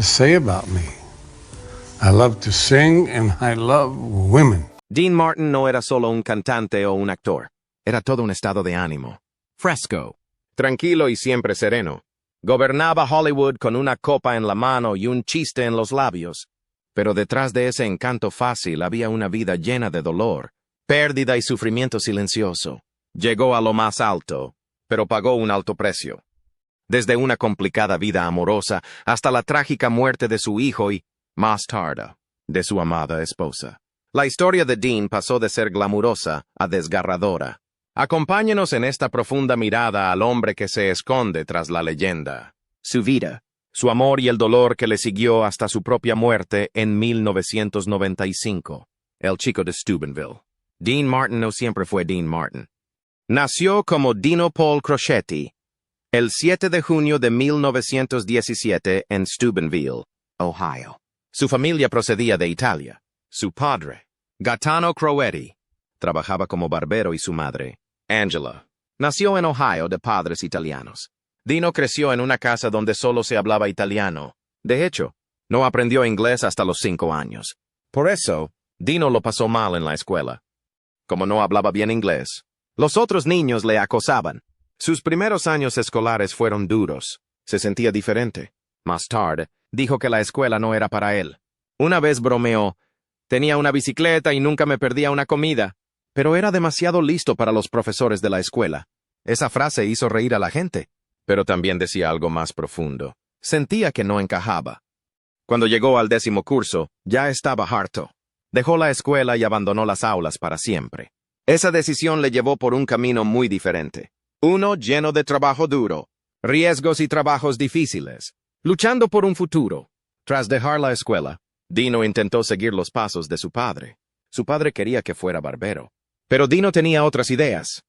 say about me. I love to sing and I love women. Dean Martin no era solo un cantante o un actor. Era todo un estado de ánimo. Fresco. Tranquilo y siempre sereno. Gobernaba Hollywood con una copa en la mano y un chiste en los labios. Pero detrás de ese encanto fácil había una vida llena de dolor, pérdida y sufrimiento silencioso. Llegó a lo más alto, pero pagó un alto precio. Desde una complicada vida amorosa hasta la trágica muerte de su hijo y, más tarde, de su amada esposa. La historia de Dean pasó de ser glamurosa a desgarradora. Acompáñenos en esta profunda mirada al hombre que se esconde tras la leyenda. Su vida, su amor y el dolor que le siguió hasta su propia muerte en 1995. El chico de Steubenville. Dean Martin no siempre fue Dean Martin. Nació como Dino Paul Crocetti el 7 de junio de 1917 en Steubenville, Ohio. Su familia procedía de Italia. Su padre, Gaetano Crocetti, trabajaba como barbero y su madre, Angela, nació en Ohio de padres italianos. Dino creció en una casa donde solo se hablaba italiano. De hecho, no aprendió inglés hasta los 5 años. Por eso, Dino lo pasó mal en la escuela. Como no hablaba bien inglés, los otros niños le acosaban. Sus primeros años escolares fueron duros. Se sentía diferente. Más tarde, dijo que la escuela no era para él. Una vez bromeó, tenía una bicicleta y nunca me perdía una comida, pero era demasiado listo para los profesores de la escuela. Esa frase hizo reír a la gente, pero también decía algo más profundo. Sentía que no encajaba. Cuando llegó al 10º curso, ya estaba harto. Dejó la escuela y abandonó las aulas para siempre. Esa decisión le llevó por un camino muy diferente. Uno lleno de trabajo duro, riesgos y trabajos difíciles, luchando por un futuro. Tras dejar la escuela, Dino intentó seguir los pasos de su padre. Su padre quería que fuera barbero. Pero Dino tenía otras ideas.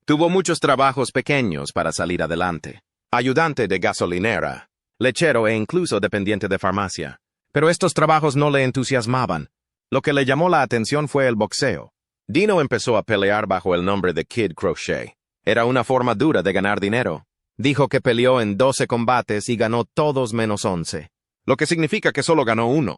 Tuvo muchos trabajos pequeños para salir adelante. Ayudante de gasolinera, lechero e incluso dependiente de farmacia. Pero estos trabajos no le entusiasmaban. Lo que le llamó la atención fue el boxeo. Dino empezó a pelear bajo el nombre de Kid Crochet. Era una forma dura de ganar dinero. Dijo que peleó en 12 combates y ganó todos menos 11. Lo que significa que solo ganó 1.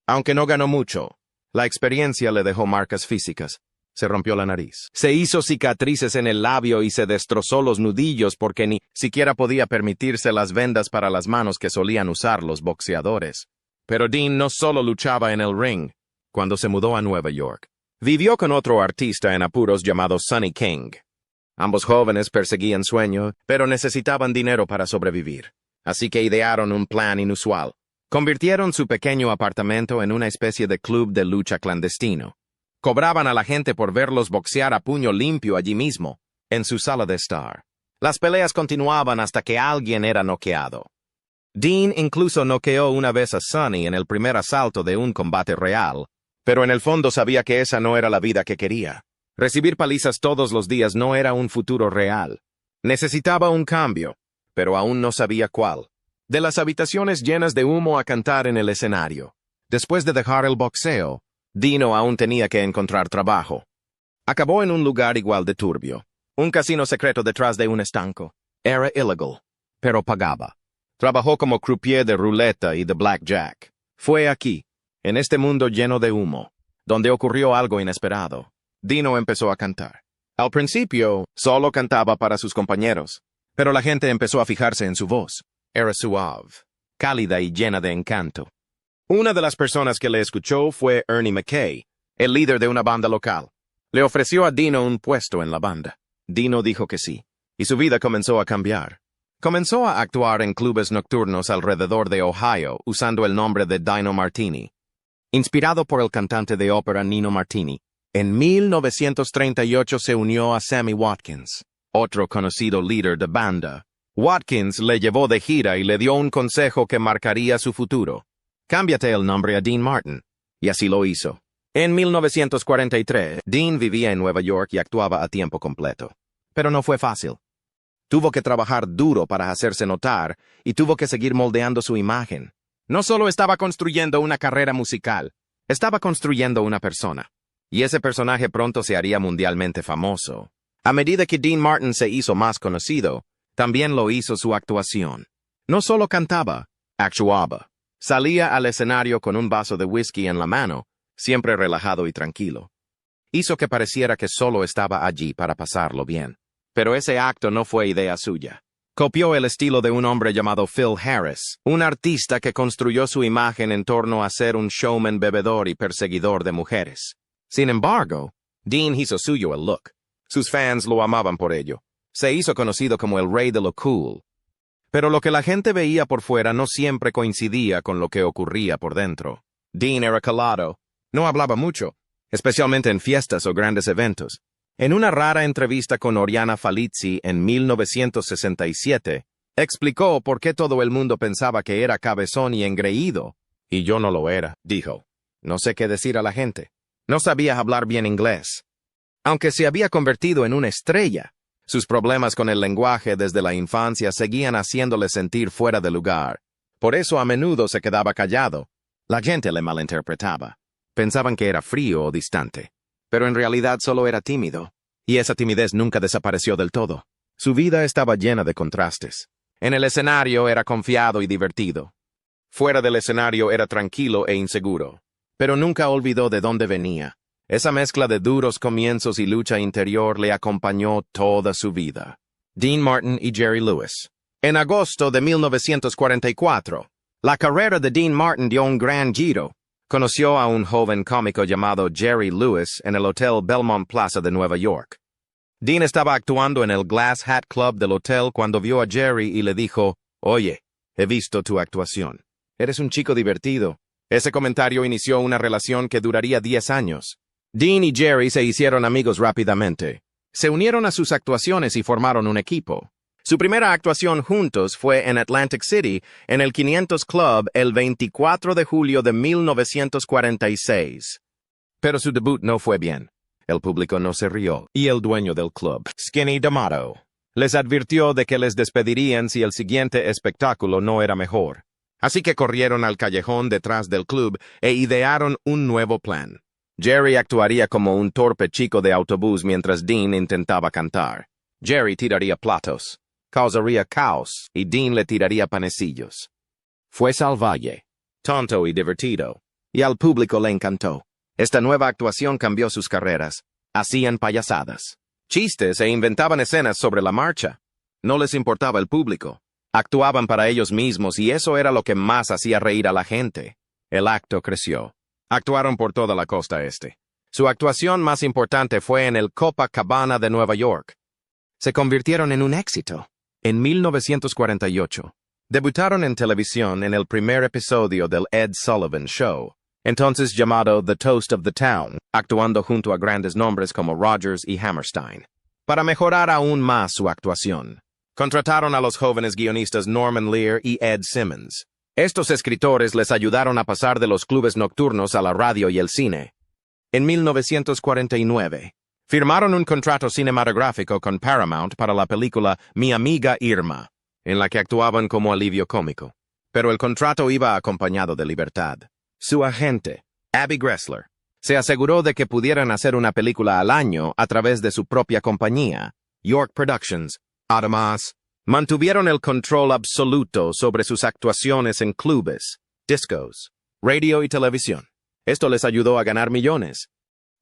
Aunque no ganó mucho, la experiencia le dejó marcas físicas. Se rompió la nariz. Se hizo cicatrices en el labio y se destrozó los nudillos porque ni siquiera podía permitirse las vendas para las manos que solían usar los boxeadores. Pero Dean no solo luchaba en el ring. Cuando se mudó a Nueva York, vivió con otro artista en apuros llamado Sonny King. Ambos jóvenes perseguían sueños, pero necesitaban dinero para sobrevivir. Así que idearon un plan inusual. Convirtieron su pequeño apartamento en una especie de club de lucha clandestino. Cobraban a la gente por verlos boxear a puño limpio allí mismo, en su sala de estar. Las peleas continuaban hasta que alguien era noqueado. Dean incluso noqueó una vez a Sonny en el primer asalto de un combate real, pero en el fondo sabía que esa no era la vida que quería. Recibir palizas todos los días no era un futuro real. Necesitaba un cambio, pero aún no sabía cuál. De las habitaciones llenas de humo a cantar en el escenario. Después de dejar el boxeo, Dino aún tenía que encontrar trabajo. Acabó en un lugar igual de turbio. Un casino secreto detrás de un estanco. Era ilegal, pero pagaba. Trabajó como croupier de ruleta y de blackjack. Fue aquí, en este mundo lleno de humo, donde ocurrió algo inesperado. Dino empezó a cantar. Al principio, solo cantaba para sus compañeros, pero la gente empezó a fijarse en su voz. Era suave, cálida y llena de encanto. Una de las personas que le escuchó fue Ernie McKay, el líder de una banda local. Le ofreció a Dino un puesto en la banda. Dino dijo que sí, y su vida comenzó a cambiar. Comenzó a actuar en clubes nocturnos alrededor de Ohio usando el nombre de Dino Martini. Inspirado por el cantante de ópera Nino Martini, en 1938 se unió a Sammy Watkins, otro conocido líder de banda. Watkins le llevó de gira y le dio un consejo que marcaría su futuro. Cámbiate el nombre a Dean Martin. Y así lo hizo. En 1943, Dean vivía en Nueva York y actuaba a tiempo completo. Pero no fue fácil. Tuvo que trabajar duro para hacerse notar y tuvo que seguir moldeando su imagen. No solo estaba construyendo una carrera musical, estaba construyendo una persona. Y ese personaje pronto se haría mundialmente famoso. A medida que Dean Martin se hizo más conocido, también lo hizo su actuación. No solo cantaba, actuaba. Salía al escenario con un vaso de whisky en la mano, siempre relajado y tranquilo. Hizo que pareciera que solo estaba allí para pasarlo bien. Pero ese acto no fue idea suya. Copió el estilo de un hombre llamado Phil Harris, un artista que construyó su imagen en torno a ser un showman bebedor y perseguidor de mujeres. Sin embargo, Dean hizo suyo el look. Sus fans lo amaban por ello. Se hizo conocido como el rey de lo cool. Pero lo que la gente veía por fuera no siempre coincidía con lo que ocurría por dentro. Dean era calado. No hablaba mucho, especialmente en fiestas o grandes eventos. En una rara entrevista con Oriana Falizzi en 1967, explicó por qué todo el mundo pensaba que era cabezón y engreído. Y yo no lo era, dijo. No sé qué decir a la gente. No sabía hablar bien inglés. Aunque se había convertido en una estrella, sus problemas con el lenguaje desde la infancia seguían haciéndole sentir fuera de lugar. Por eso a menudo se quedaba callado. La gente le malinterpretaba. Pensaban que era frío o distante. Pero en realidad solo era tímido. Y esa timidez nunca desapareció del todo. Su vida estaba llena de contrastes. En el escenario era confiado y divertido. Fuera del escenario era tranquilo e inseguro. Pero nunca olvidó de dónde venía. Esa mezcla de duros comienzos y lucha interior le acompañó toda su vida. Dean Martin y Jerry Lewis. En agosto de 1944, la carrera de Dean Martin dio un gran giro. Conoció a un joven cómico llamado Jerry Lewis en el Hotel Belmont Plaza de Nueva York. Dean estaba actuando en el Glass Hat Club del hotel cuando vio a Jerry y le dijo, «Oye, he visto tu actuación. Eres un chico divertido». Ese comentario inició una relación que duraría 10 años. Dean y Jerry se hicieron amigos rápidamente. Se unieron a sus actuaciones y formaron un equipo. Su primera actuación juntos fue en Atlantic City, en el 500 Club, el 24 de julio de 1946. Pero su debut no fue bien. El público no se rió, y el dueño del club, Skinny D'Amato, les advirtió de que les despedirían si el siguiente espectáculo no era mejor. Así que corrieron al callejón detrás del club e idearon un nuevo plan. Jerry actuaría como un torpe chico de autobús mientras Dean intentaba cantar. Jerry tiraría platos, causaría caos y Dean le tiraría panecillos. Fue salvaje, tonto y divertido, y al público le encantó. Esta nueva actuación cambió sus carreras. Hacían payasadas, chistes e inventaban escenas sobre la marcha. No les importaba el público. Actuaban para ellos mismos y eso era lo que más hacía reír a la gente. El acto creció. Actuaron por toda la costa este. Su actuación más importante fue en el Copacabana de Nueva York. Se convirtieron en un éxito. En 1948, debutaron en televisión en el primer episodio del Ed Sullivan Show, entonces llamado The Toast of the Town, actuando junto a grandes nombres como Rogers y Hammerstein. Para mejorar aún más su actuación, contrataron a los jóvenes guionistas Norman Lear y Ed Simmons. Estos escritores les ayudaron a pasar de los clubes nocturnos a la radio y el cine. En 1949, firmaron un contrato cinematográfico con Paramount para la película Mi amiga Irma, en la que actuaban como alivio cómico. Pero el contrato iba acompañado de libertad. Su agente, Abby Gressler, se aseguró de que pudieran hacer una película al año a través de su propia compañía, York Productions. Además, mantuvieron el control absoluto sobre sus actuaciones en clubes, discos, radio y televisión. Esto les ayudó a ganar millones.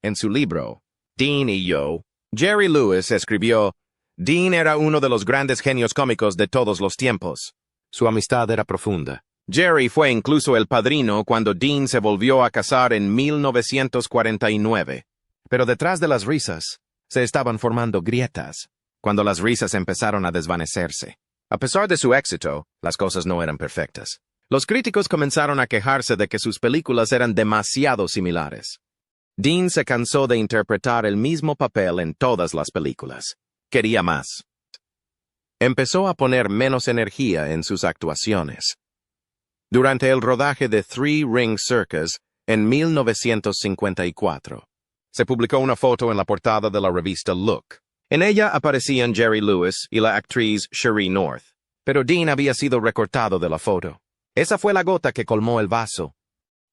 En su libro, Dean y yo, Jerry Lewis escribió, Dean era uno de los grandes genios cómicos de todos los tiempos. Su amistad era profunda. Jerry fue incluso el padrino cuando Dean se volvió a casar en 1949. Pero detrás de las risas, se estaban formando grietas, cuando las risas empezaron a desvanecerse. A pesar de su éxito, las cosas no eran perfectas. Los críticos comenzaron a quejarse de que sus películas eran demasiado similares. Dean se cansó de interpretar el mismo papel en todas las películas. Quería más. Empezó a poner menos energía en sus actuaciones. Durante el rodaje de Three Ring Circus en 1954, se publicó una foto en la portada de la revista Look. En ella aparecían Jerry Lewis y la actriz Cherie North, pero Dean había sido recortado de la foto. Esa fue la gota que colmó el vaso.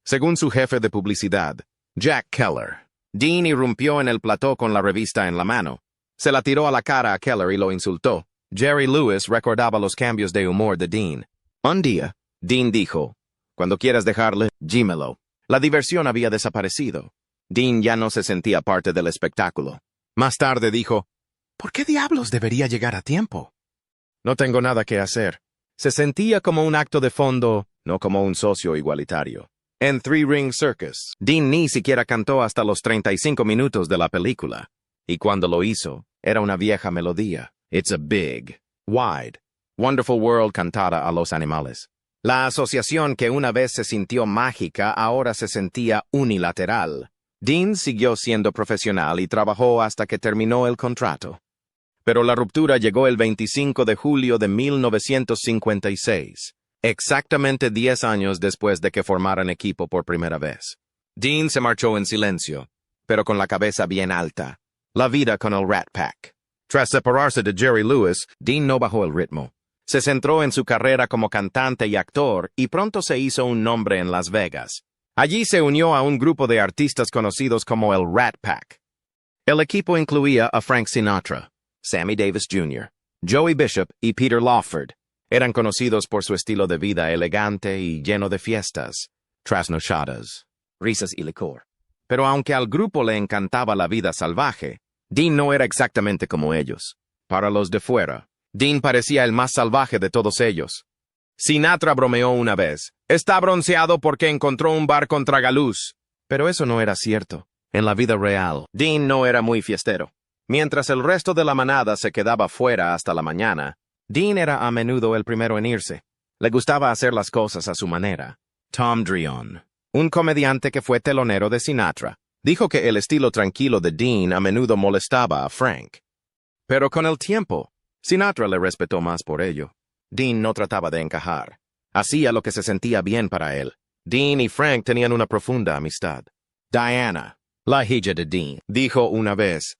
Según su jefe de publicidad, Jack Keller, Dean irrumpió en el plató con la revista en la mano. Se la tiró a la cara a Keller y lo insultó. Jerry Lewis recordaba los cambios de humor de Dean. Un día, Dean dijo, Cuando quieras dejarle, dímelo. La diversión había desaparecido. Dean ya no se sentía parte del espectáculo. Más tarde dijo, ¿por qué diablos debería llegar a tiempo? No tengo nada que hacer. Se sentía como un acto de fondo, no como un socio igualitario. En Three Ring Circus, Dean ni siquiera cantó hasta los 35 minutos de la película. Y cuando lo hizo, era una vieja melodía. It's a big, wide, wonderful world cantada a los animales. La asociación que una vez se sintió mágica ahora se sentía unilateral. Dean siguió siendo profesional y trabajó hasta que terminó el contrato. Pero la ruptura llegó el 25 de julio de 1956, exactamente 10 años después de que formaran equipo por primera vez. Dean se marchó en silencio, pero con la cabeza bien alta. La vida con el Rat Pack. Tras separarse de Jerry Lewis, Dean no bajó el ritmo. Se centró en su carrera como cantante y actor y pronto se hizo un nombre en Las Vegas. Allí se unió a un grupo de artistas conocidos como el Rat Pack. El equipo incluía a Frank Sinatra, Sammy Davis Jr., Joey Bishop y Peter Lawford. Eran conocidos por su estilo de vida elegante y lleno de fiestas, trasnochadas, risas y licor. Pero aunque al grupo le encantaba la vida salvaje, Dean no era exactamente como ellos. Para los de fuera, Dean parecía el más salvaje de todos ellos. Sinatra bromeó una vez, está bronceado porque encontró un bar con tragaluz. Pero eso no era cierto. En la vida real, Dean no era muy fiestero. Mientras el resto de la manada se quedaba fuera hasta la mañana, Dean era a menudo el primero en irse. Le gustaba hacer las cosas a su manera. Tom Dreon, un comediante que fue telonero de Sinatra, dijo que el estilo tranquilo de Dean a menudo molestaba a Frank. Pero con el tiempo, Sinatra le respetó más por ello. Dean no trataba de encajar. Hacía lo que se sentía bien para él. Dean y Frank tenían una profunda amistad. Diana, la hija de Dean, dijo una vez,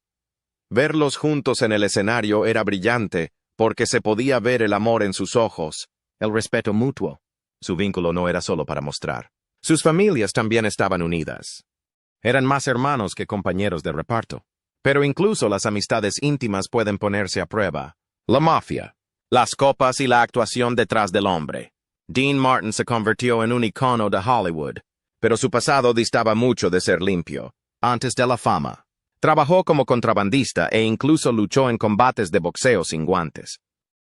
verlos juntos en el escenario era brillante porque se podía ver el amor en sus ojos, el respeto mutuo. Su vínculo no era solo para mostrar. Sus familias también estaban unidas. Eran más hermanos que compañeros de reparto. Pero incluso las amistades íntimas pueden ponerse a prueba. La mafia, las copas y la actuación detrás del hombre. Dean Martin se convirtió en un icono de Hollywood, pero su pasado distaba mucho de ser limpio. Antes de la fama, trabajó como contrabandista e incluso luchó en combates de boxeo sin guantes.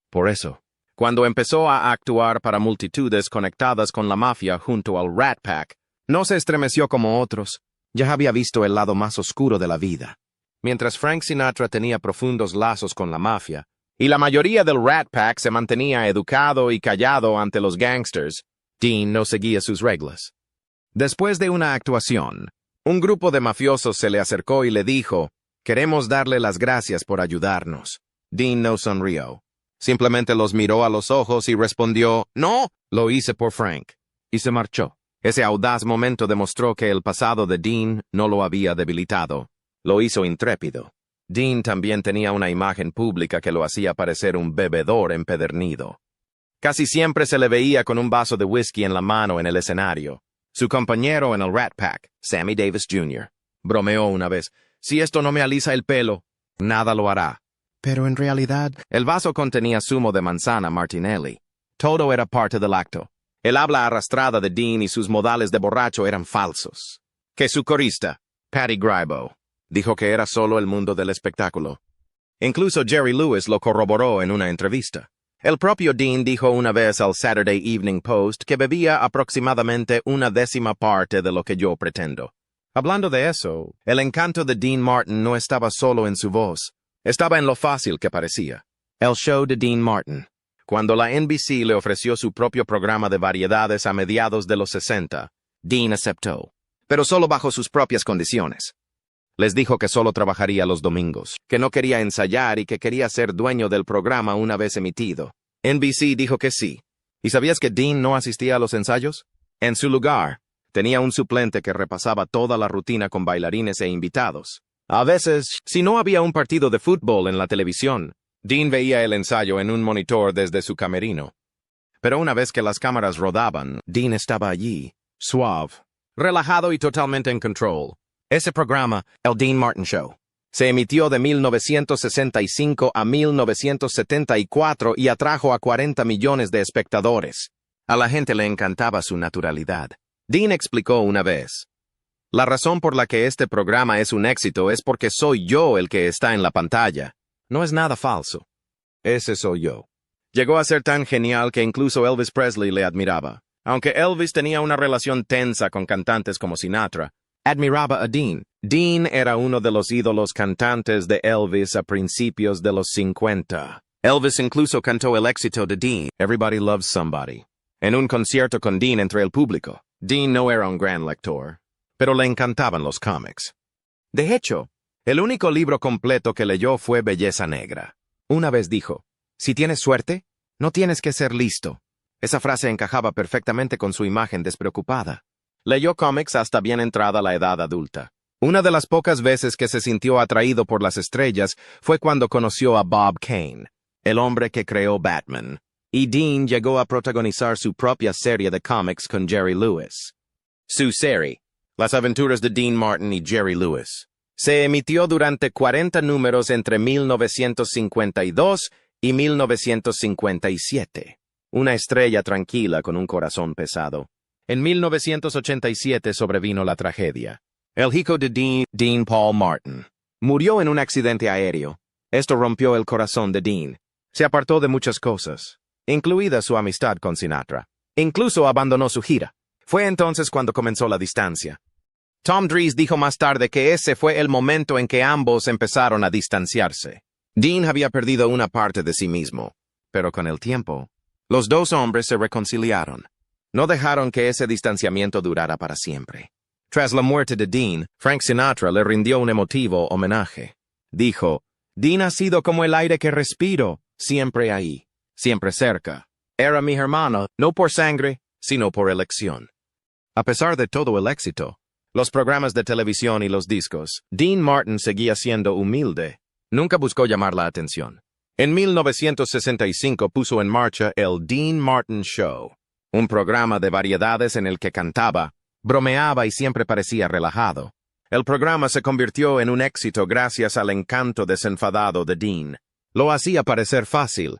Por eso, cuando empezó a actuar para multitudes conectadas con la mafia junto al Rat Pack, no se estremeció como otros. Ya había visto el lado más oscuro de la vida. Mientras Frank Sinatra tenía profundos lazos con la mafia, y la mayoría del Rat Pack se mantenía educado y callado ante los gangsters, Dean no seguía sus reglas. Después de una actuación, un grupo de mafiosos se le acercó y le dijo, queremos darle las gracias por ayudarnos. Dean no sonrió. Simplemente los miró a los ojos y respondió, no, lo hice por Frank. Y se marchó. Ese audaz momento demostró que el pasado de Dean no lo había debilitado. Lo hizo intrépido. Dean también tenía una imagen pública que lo hacía parecer un bebedor empedernido. Casi siempre se le veía con un vaso de whisky en la mano en el escenario. Su compañero en el Rat Pack, Sammy Davis Jr., bromeó una vez, si esto no me alisa el pelo, nada lo hará. Pero en realidad, el vaso contenía zumo de manzana Martinelli. Todo era parte del acto. El habla arrastrada de Dean y sus modales de borracho eran falsos. Que su corista, Patty Gribo, dijo que era solo el mundo del espectáculo. Incluso Jerry Lewis lo corroboró en una entrevista. El propio Dean dijo una vez al Saturday Evening Post que bebía aproximadamente 1/10 parte de lo que yo pretendo. Hablando de eso, el encanto de Dean Martin no estaba solo en su voz, estaba en lo fácil que parecía. El show de Dean Martin. Cuando la NBC le ofreció su propio programa de variedades a mediados de los 60, Dean aceptó, pero solo bajo sus propias condiciones. Les dijo que solo trabajaría los domingos, que no quería ensayar y que quería ser dueño del programa una vez emitido. NBC dijo que sí. ¿Y sabías que Dean no asistía a los ensayos? En su lugar, tenía un suplente que repasaba toda la rutina con bailarines e invitados. A veces, si no había un partido de fútbol en la televisión, Dean veía el ensayo en un monitor desde su camerino. Pero una vez que las cámaras rodaban, Dean estaba allí, suave, relajado y totalmente en control. Ese programa, el Dean Martin Show, se emitió de 1965 a 1974 y atrajo a 40 millones de espectadores. A la gente le encantaba su naturalidad. Dean explicó una vez: la razón por la que este programa es un éxito es porque soy yo el que está en la pantalla. No es nada falso. Ese soy yo. Llegó a ser tan genial que incluso Elvis Presley le admiraba. Aunque Elvis tenía una relación tensa con cantantes como Sinatra, admiraba a Dean. Dean era uno de los ídolos cantantes de Elvis a principios de los 50. Elvis incluso cantó el éxito de Dean, Everybody Loves Somebody, en un concierto con Dean entre el público. Dean no era un gran lector, pero le encantaban los cómics. De hecho, el único libro completo que leyó fue Belleza Negra. Una vez dijo: si tienes suerte, no tienes que ser listo. Esa frase encajaba perfectamente con su imagen despreocupada. Leyó cómics hasta bien entrada la edad adulta. Una de las pocas veces que se sintió atraído por las estrellas fue cuando conoció a Bob Kane, el hombre que creó Batman, y Dean llegó a protagonizar su propia serie de cómics con Jerry Lewis. Su serie, Las aventuras de Dean Martin y Jerry Lewis, se emitió durante 40 números entre 1952 y 1957. Una estrella tranquila con un corazón pesado. En 1987 sobrevino la tragedia. El hijo de Dean Paul Martin, murió en un accidente aéreo. Esto rompió el corazón de Dean. Se apartó de muchas cosas, incluida su amistad con Sinatra. Incluso abandonó su gira. Fue entonces cuando comenzó la distancia. Tom Dries dijo más tarde que ese fue el momento en que ambos empezaron a distanciarse. Dean había perdido una parte de sí mismo, pero con el tiempo, los dos hombres se reconciliaron. No dejaron que ese distanciamiento durara para siempre. Tras la muerte de Dean, Frank Sinatra le rindió un emotivo homenaje. Dijo: Dean ha sido como el aire que respiro, siempre ahí, siempre cerca. Era mi hermano, no por sangre, sino por elección. A pesar de todo el éxito, los programas de televisión y los discos, Dean Martin seguía siendo humilde. Nunca buscó llamar la atención. En 1965 puso en marcha el Dean Martin Show, un programa de variedades en el que cantaba, bromeaba y siempre parecía relajado. El programa se convirtió en un éxito gracias al encanto desenfadado de Dean. Lo hacía parecer fácil.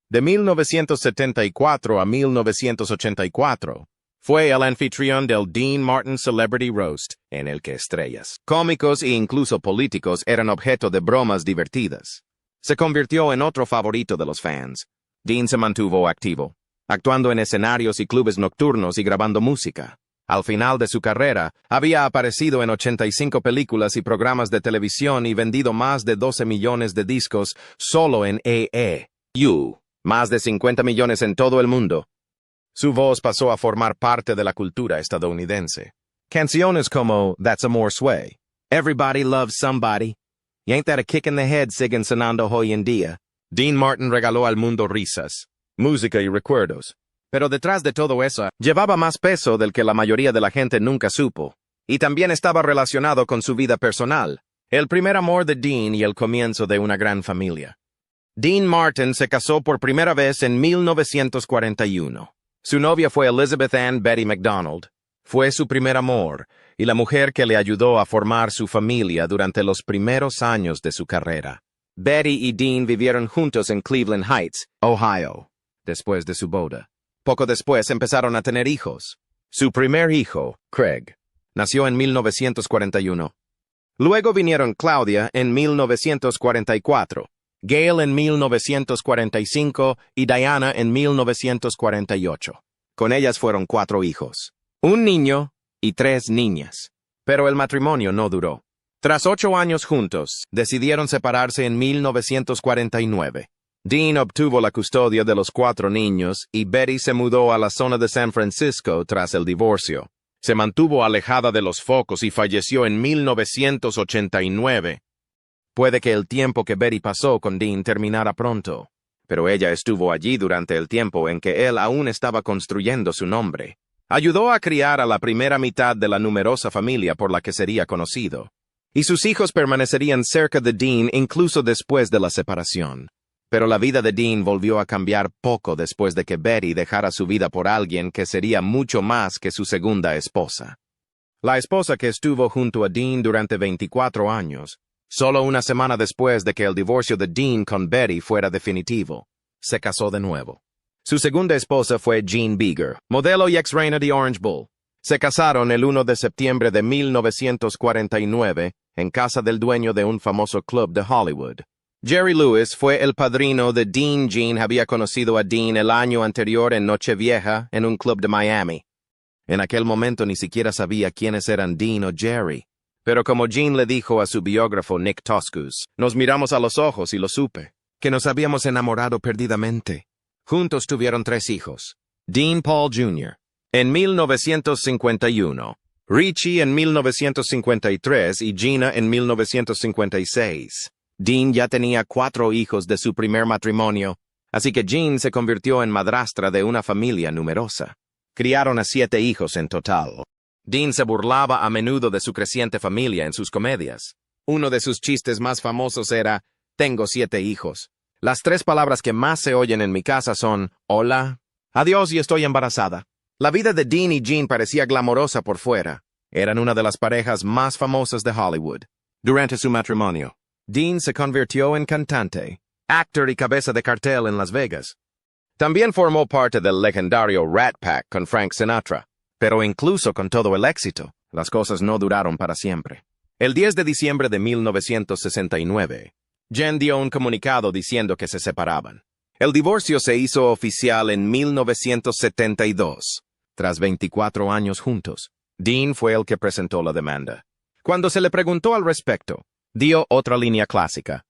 De 1974 a 1984, fue el anfitrión del Dean Martin Celebrity Roast, en el que estrellas, cómicos e incluso políticos eran objeto de bromas divertidas. Se convirtió en otro favorito de los fans. Dean se mantuvo activo, actuando en escenarios y clubes nocturnos y grabando música. Al final de su carrera, había aparecido en 85 películas y programas de televisión y vendido más de 12 millones de discos solo en EU, más de 50 millones en todo el mundo. Su voz pasó a formar parte de la cultura estadounidense. Canciones como That's a More Sway, Everybody Loves Somebody, y Ain't That a Kick in the Head siguen sonando hoy en día. Dean Martin regaló al mundo risas, música y recuerdos. Pero detrás de todo eso, llevaba más peso del que la mayoría de la gente nunca supo. Y también estaba relacionado con su vida personal, el primer amor de Dean y el comienzo de una gran familia. Dean Martin se casó por primera vez en 1941. Su novia fue Elizabeth Ann Betty McDonald. Fue su primer amor y la mujer que le ayudó a formar su familia durante los primeros años de su carrera. Betty y Dean vivieron juntos en Cleveland Heights, Ohio, después de su boda. Poco después empezaron a tener hijos. Su primer hijo, Craig, nació en 1941. Luego vinieron Claudia en 1944. Gail en 1945 y Diana en 1948. Con ellas fueron 4 hijos, un niño y 3 niñas. Pero el matrimonio no duró. Tras 8 años juntos, decidieron separarse en 1949. Dean obtuvo la custodia de los 4 niños y Betty se mudó a la zona de San Francisco tras el divorcio. Se mantuvo alejada de los focos y falleció en 1989. Puede que el tiempo que Betty pasó con Dean terminara pronto, pero ella estuvo allí durante el tiempo en que él aún estaba construyendo su nombre. Ayudó a criar a la primera mitad de la numerosa familia por la que sería conocido, y sus hijos permanecerían cerca de Dean incluso después de la separación. Pero la vida de Dean volvió a cambiar poco después de que Betty dejara su vida por alguien que sería mucho más que su segunda esposa. La esposa que estuvo junto a Dean durante 24 años, solo una semana después de que el divorcio de Dean con Betty fuera definitivo, se casó de nuevo. Su segunda esposa fue Jean Beager, modelo y ex reina de Orange Bull. Se casaron el 1 de septiembre de 1949 en casa del dueño de un famoso club de Hollywood. Jerry Lewis fue el padrino de Dean. Jean había conocido a Dean el año anterior en Nochevieja en un club de Miami. En aquel momento ni siquiera sabía quiénes eran Dean o Jerry. Pero como Jean le dijo a su biógrafo Nick Toscus, nos miramos a los ojos y lo supe, que nos habíamos enamorado perdidamente. Juntos tuvieron 3 hijos. Dean Paul Jr. en 1951, Richie en 1953 y Gina en 1956. Dean ya tenía 4 hijos de su primer matrimonio, así que Jean se convirtió en madrastra de una familia numerosa. Criaron a 7 hijos en total. Dean se burlaba a menudo de su creciente familia en sus comedias. Uno de sus chistes más famosos era, «Tengo 7 hijos. Las 3 palabras que más se oyen en mi casa son, hola, adiós y estoy embarazada». La vida de Dean y Jean parecía glamorosa por fuera. Eran una de las parejas más famosas de Hollywood. Durante su matrimonio, Dean se convirtió en cantante, actor y cabeza de cartel en Las Vegas. También formó parte del legendario Rat Pack con Frank Sinatra. Pero incluso con todo el éxito, las cosas no duraron para siempre. El 10 de diciembre de 1969, Jen dio un comunicado diciendo que se separaban. El divorcio se hizo oficial en 1972. Tras 24 años juntos, Dean fue el que presentó la demanda. Cuando se le preguntó al respecto, dio otra línea clásica.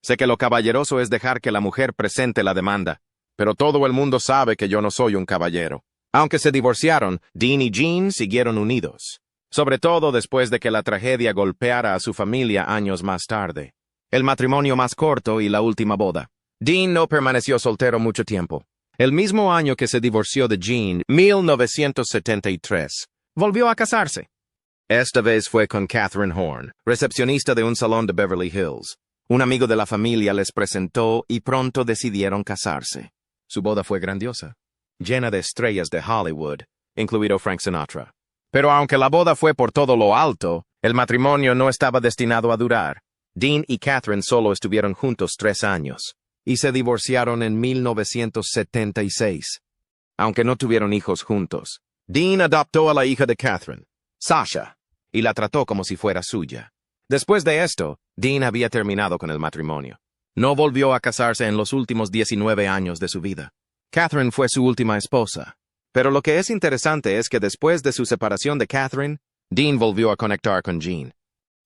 Sé que lo caballeroso es dejar que la mujer presente la demanda, pero todo el mundo sabe que yo no soy un caballero. Aunque se divorciaron, Dean y Jean siguieron unidos, sobre todo después de que la tragedia golpeara a su familia años más tarde. El matrimonio más corto y la última boda. Dean no permaneció soltero mucho tiempo. El mismo año que se divorció de Jean, 1973, volvió a casarse. Esta vez fue con Catherine Horn, recepcionista de un salón de Beverly Hills. Un amigo de la familia les presentó y pronto decidieron casarse. Su boda fue grandiosa, llena de estrellas de Hollywood, incluido Frank Sinatra. Pero aunque la boda fue por todo lo alto, el matrimonio no estaba destinado a durar. Dean y Catherine solo estuvieron juntos 3 años, y se divorciaron en 1976. Aunque no tuvieron hijos juntos, Dean adoptó a la hija de Catherine, Sasha, y la trató como si fuera suya. Después de esto, Dean había terminado con el matrimonio. No volvió a casarse en los últimos 19 años de su vida. Catherine fue su última esposa. Pero lo que es interesante es que después de su separación de Catherine, Dean volvió a conectar con Jean.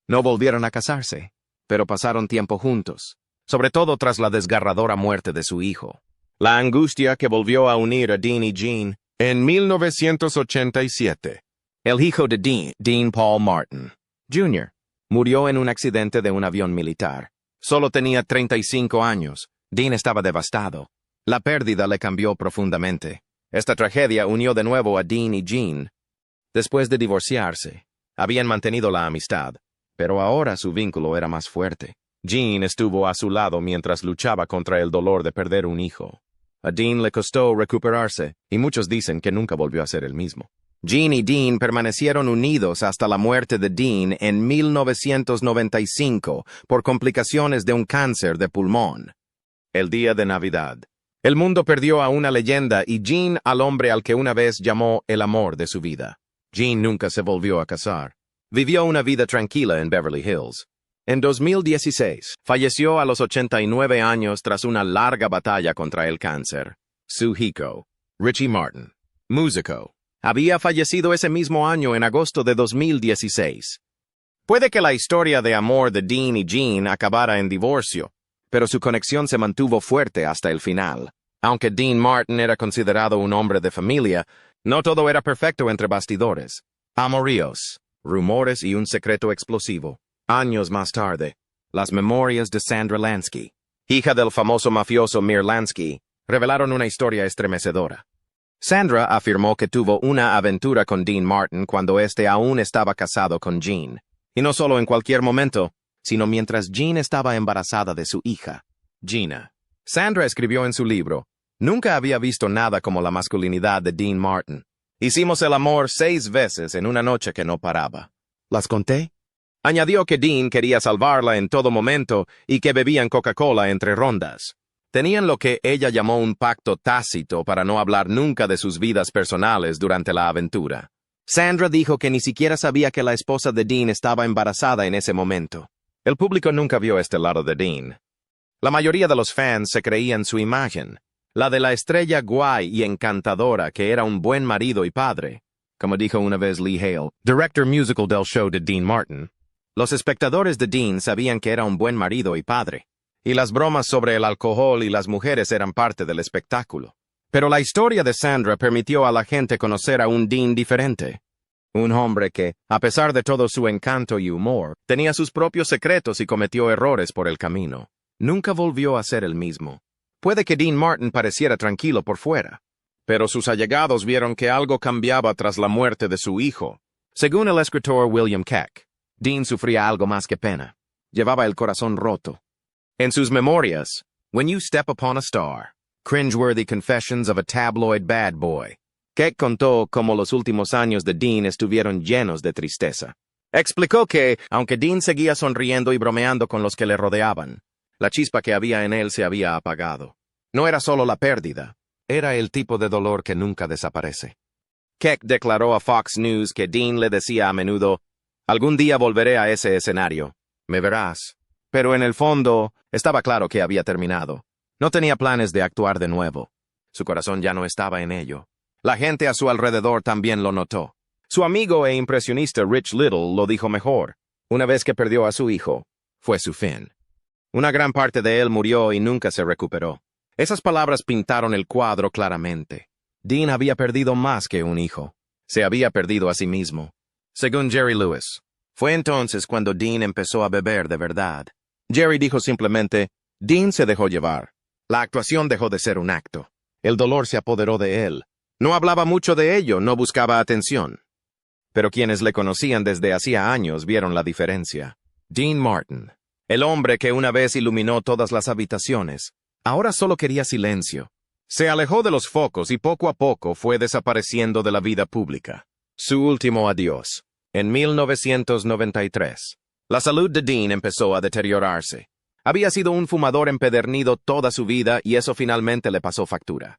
No volvieron a casarse, pero pasaron tiempo juntos, sobre todo tras la desgarradora muerte de su hijo. La angustia que volvió a unir a Dean y Jean en 1987. El hijo de Dean, Dean Paul Martin, Jr., murió en un accidente de un avión militar. Solo tenía 35 años. Dean estaba devastado. La pérdida le cambió profundamente. Esta tragedia unió de nuevo a Dean y Jean. Después de divorciarse, habían mantenido la amistad, pero ahora su vínculo era más fuerte. Jean estuvo a su lado mientras luchaba contra el dolor de perder un hijo. A Dean le costó recuperarse, y muchos dicen que nunca volvió a ser el mismo. Jean y Dean permanecieron unidos hasta la muerte de Dean en 1995 por complicaciones de un cáncer de pulmón. El día de Navidad. El mundo perdió a una leyenda y Jean al hombre al que una vez llamó el amor de su vida. Jean nunca se volvió a casar. Vivió una vida tranquila en Beverly Hills. En 2016, falleció a los 89 años tras una larga batalla contra el cáncer. Su hijo, Richie Martin, músico, había fallecido ese mismo año en agosto de 2016. Puede que la historia de amor de Dean y Jean acabara en divorcio, pero su conexión se mantuvo fuerte hasta el final. Aunque Dean Martin era considerado un hombre de familia, no todo era perfecto entre bastidores. Amoríos, rumores y un secreto explosivo. Años más tarde, las memorias de Sandra Lansky, hija del famoso mafioso Meir Lansky, revelaron una historia estremecedora. Sandra afirmó que tuvo una aventura con Dean Martin cuando éste aún estaba casado con Jean. Y no solo en cualquier momento, sino mientras Jean estaba embarazada de su hija, Gina. Sandra escribió en su libro, «Nunca había visto nada como la masculinidad de Dean Martin. Hicimos el amor 6 veces en una noche que no paraba. ¿Las conté?» Añadió que Dean quería salvarla en todo momento y que bebían Coca-Cola entre rondas. Tenían lo que ella llamó un pacto tácito para no hablar nunca de sus vidas personales durante la aventura. Sandra dijo que ni siquiera sabía que la esposa de Dean estaba embarazada en ese momento. El público nunca vio este lado de Dean. La mayoría de los fans se creían su imagen, la de la estrella guay y encantadora que era un buen marido y padre, como dijo una vez Lee Hale, director musical del show de Dean Martin. Los espectadores de Dean sabían que era un buen marido y padre, y las bromas sobre el alcohol y las mujeres eran parte del espectáculo. Pero la historia de Sandra permitió a la gente conocer a un Dean diferente. Un hombre que, a pesar de todo su encanto y humor, tenía sus propios secretos y cometió errores por el camino. Nunca volvió a ser el mismo. Puede que Dean Martin pareciera tranquilo por fuera, pero sus allegados vieron que algo cambiaba tras la muerte de su hijo. Según el escritor William Keck, Dean sufría algo más que pena. Llevaba el corazón roto. En sus memorias, When You Step Upon a Star, Cringeworthy Confessions of a Tabloid Bad Boy, Keck contó cómo los últimos años de Dean estuvieron llenos de tristeza. Explicó que, aunque Dean seguía sonriendo y bromeando con los que le rodeaban, la chispa que había en él se había apagado. No era solo la pérdida, era el tipo de dolor que nunca desaparece. Keck declaró a Fox News que Dean le decía a menudo, «Algún día volveré a ese escenario, me verás». Pero en el fondo, estaba claro que había terminado. No tenía planes de actuar de nuevo. Su corazón ya no estaba en ello. La gente a su alrededor también lo notó. Su amigo e impresionista Rich Little lo dijo mejor. Una vez que perdió a su hijo, fue su fin. Una gran parte de él murió y nunca se recuperó. Esas palabras pintaron el cuadro claramente. Dean había perdido más que un hijo. Se había perdido a sí mismo. Según Jerry Lewis, fue entonces cuando Dean empezó a beber de verdad. Jerry dijo simplemente, Dean se dejó llevar. La actuación dejó de ser un acto. El dolor se apoderó de él. No hablaba mucho de ello, no buscaba atención. Pero quienes le conocían desde hacía años vieron la diferencia. Dean Martin, el hombre que una vez iluminó todas las habitaciones, ahora solo quería silencio. Se alejó de los focos y poco a poco fue desapareciendo de la vida pública. Su último adiós, en 1993. La salud de Dean empezó a deteriorarse. Había sido un fumador empedernido toda su vida y eso finalmente le pasó factura.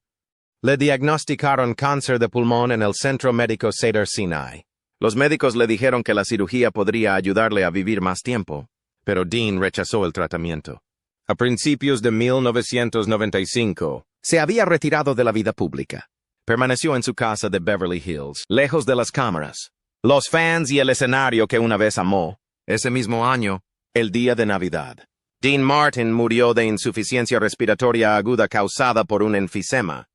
Le diagnosticaron cáncer de pulmón en el Centro Médico Cedars-Sinai. Los médicos le dijeron que la cirugía podría ayudarle a vivir más tiempo, pero Dean rechazó el tratamiento. A principios de 1995, se había retirado de la vida pública. Permaneció en su casa de Beverly Hills, lejos de las cámaras, los fans y el escenario que una vez amó. Ese mismo año, el día de Navidad, Dean Martin murió de insuficiencia respiratoria aguda causada por un enfisema.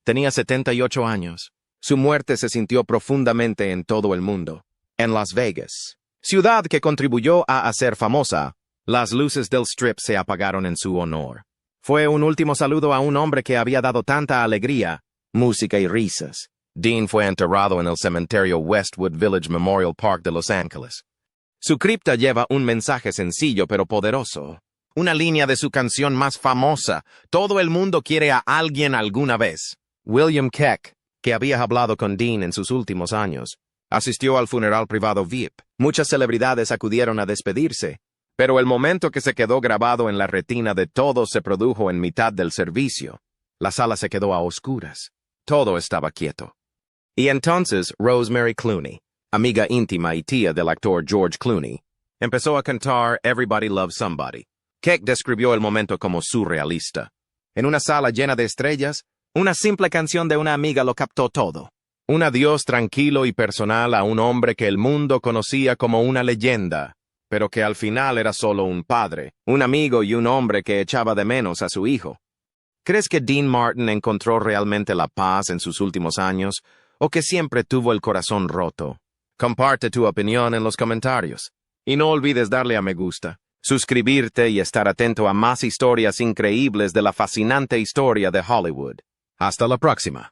Tenía 78 años. Su muerte se sintió profundamente en todo el mundo. En Las Vegas, ciudad que contribuyó a hacer famosa, las luces del Strip se apagaron en su honor. Fue un último saludo a un hombre que había dado tanta alegría, música y risas. Dean fue enterrado en el cementerio Westwood Village Memorial Park de Los Ángeles. Su cripta lleva un mensaje sencillo pero poderoso. Una línea de su canción más famosa, Todo el mundo quiere a alguien alguna vez. William Keck, que había hablado con Dean en sus últimos años, asistió al funeral privado VIP. Muchas celebridades acudieron a despedirse, pero el momento que se quedó grabado en la retina de todos se produjo en mitad del servicio. La sala se quedó a oscuras. Todo estaba quieto. Y entonces Rosemary Clooney, amiga íntima y tía del actor George Clooney, empezó a cantar Everybody Loves Somebody. Keck describió el momento como surrealista. En una sala llena de estrellas, una simple canción de una amiga lo captó todo. Un adiós tranquilo y personal a un hombre que el mundo conocía como una leyenda, pero que al final era solo un padre, un amigo y un hombre que echaba de menos a su hijo. ¿Crees que Dean Martin encontró realmente la paz en sus últimos años, o que siempre tuvo el corazón roto? Comparte tu opinión en los comentarios. Y no olvides darle a me gusta, suscribirte y estar atento a más historias increíbles de la fascinante historia de Hollywood. Hasta la próxima.